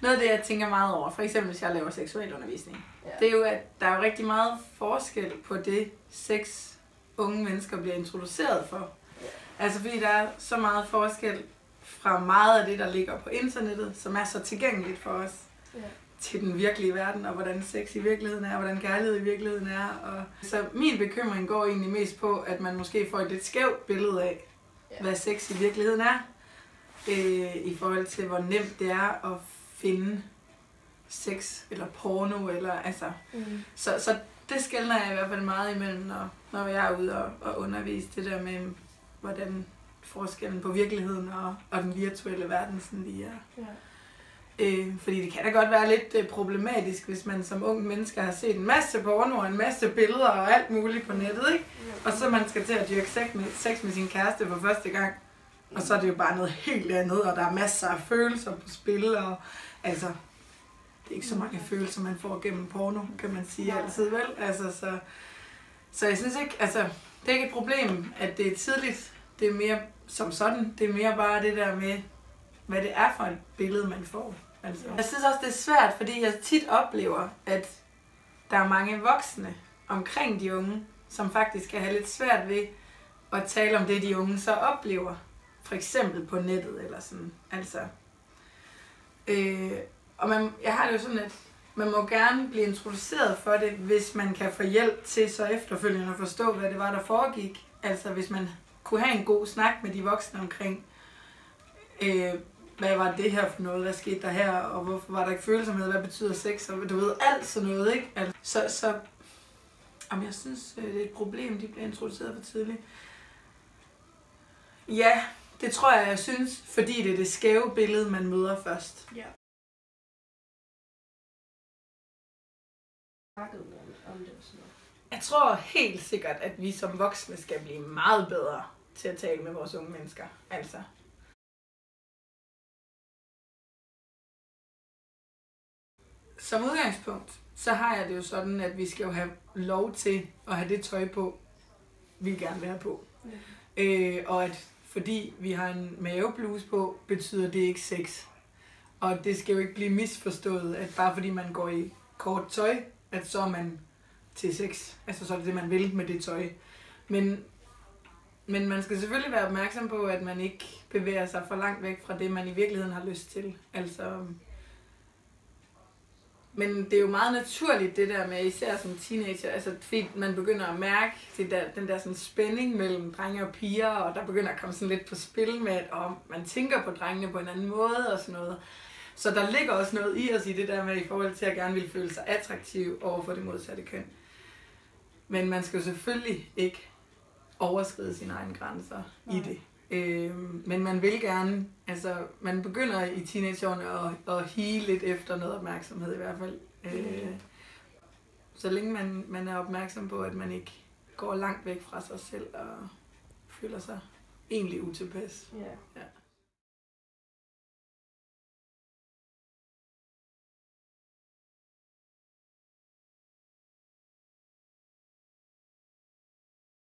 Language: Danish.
Noget af det, jeg tænker meget over, for eksempel hvis jeg laver seksualundervisning, Ja. det er jo, at der er jo rigtig meget forskel på det, sex unge mennesker bliver introduceret for. Ja. Altså fordi der er så meget forskel fra meget af det, der ligger på internettet, som er så tilgængeligt for os, Ja. til den virkelige verden, og hvordan sex i virkeligheden er, og hvordan kærlighed i virkeligheden er. Og så min bekymring går egentlig mest på, at man måske får et lidt skævt billede af, hvad sex i virkeligheden er, i forhold til, hvor nemt det er at finde sex eller porno, eller altså. Så det skelner jeg i hvert fald meget imellem, når jeg er ude og undervise det der med, hvordan forskellen på virkeligheden og den virtuelle verden sådan lige er. Ja. Fordi det kan da godt være lidt problematisk, hvis man som ung menneske har set en masse porno og en masse billeder og alt muligt på nettet, ikke? Og så man skal til at dyrke sex med sin kæreste for første gang. Og så er det jo bare noget helt andet, og der er masser af følelser på spil, og altså, det er ikke så mange følelser, man får gennem porno, kan man sige altid, vel? Altså, så jeg synes ikke, altså, det er ikke et problem, at det er tidligt. Det er mere som sådan, det er mere bare det der med, hvad det er for et billede, man får. Altså. Jeg synes også, det er svært, fordi jeg tit oplever, at der er mange voksne omkring de unge, som faktisk kan have lidt svært ved at tale om det, de unge så oplever. For eksempel på nettet eller sådan. Altså. Og jeg har det jo sådan, at man må gerne blive introduceret for det, hvis man kan få hjælp til så efterfølgende at forstå, hvad det var, der foregik. Altså hvis man kunne have en god snak med de voksne omkring, hvad var det her for noget, hvad skete der her, og hvorfor var der ikke følsomhed, hvad betyder sex, og du ved, alt sådan noget, ikke? Altså, så jeg synes, det er et problem, de bliver introduceret for tidligt. Ja, det tror jeg synes, fordi det er det skæve billede, man møder først. Ja. Jeg tror helt sikkert, at vi som voksne skal blive meget bedre til at tale med vores unge mennesker. Altså. Som udgangspunkt, så har jeg det jo sådan, at vi skal jo have lov til at have det tøj på, vi gerne vil have på. Og at fordi vi har en mavebluse på, betyder det ikke sex. Og det skal jo ikke blive misforstået, at bare fordi man går i kort tøj, at så er man til sex. Altså så er det det, man vil med det tøj. Men man skal selvfølgelig være opmærksom på, at man ikke bevæger sig for langt væk fra det, man i virkeligheden har lyst til. Altså, men det er jo meget naturligt det der med, især som teenager, altså fordi man begynder at mærke den der sådan spænding mellem drenge og piger, og der begynder at komme sådan lidt på spil med, at man tænker på drengene på en anden måde og sådan noget. Så der ligger også noget i os i det der med, i forhold til at gerne vil føle sig attraktiv over for det modsatte køn. Men man skal jo selvfølgelig ikke overskride sine egne grænser i det. Men man vil gerne, altså man begynder i teenageårene at hige lidt efter noget opmærksomhed i hvert fald. Så længe man er opmærksom på, at man ikke går langt væk fra sig selv og føler sig egentlig utilpas. Ja.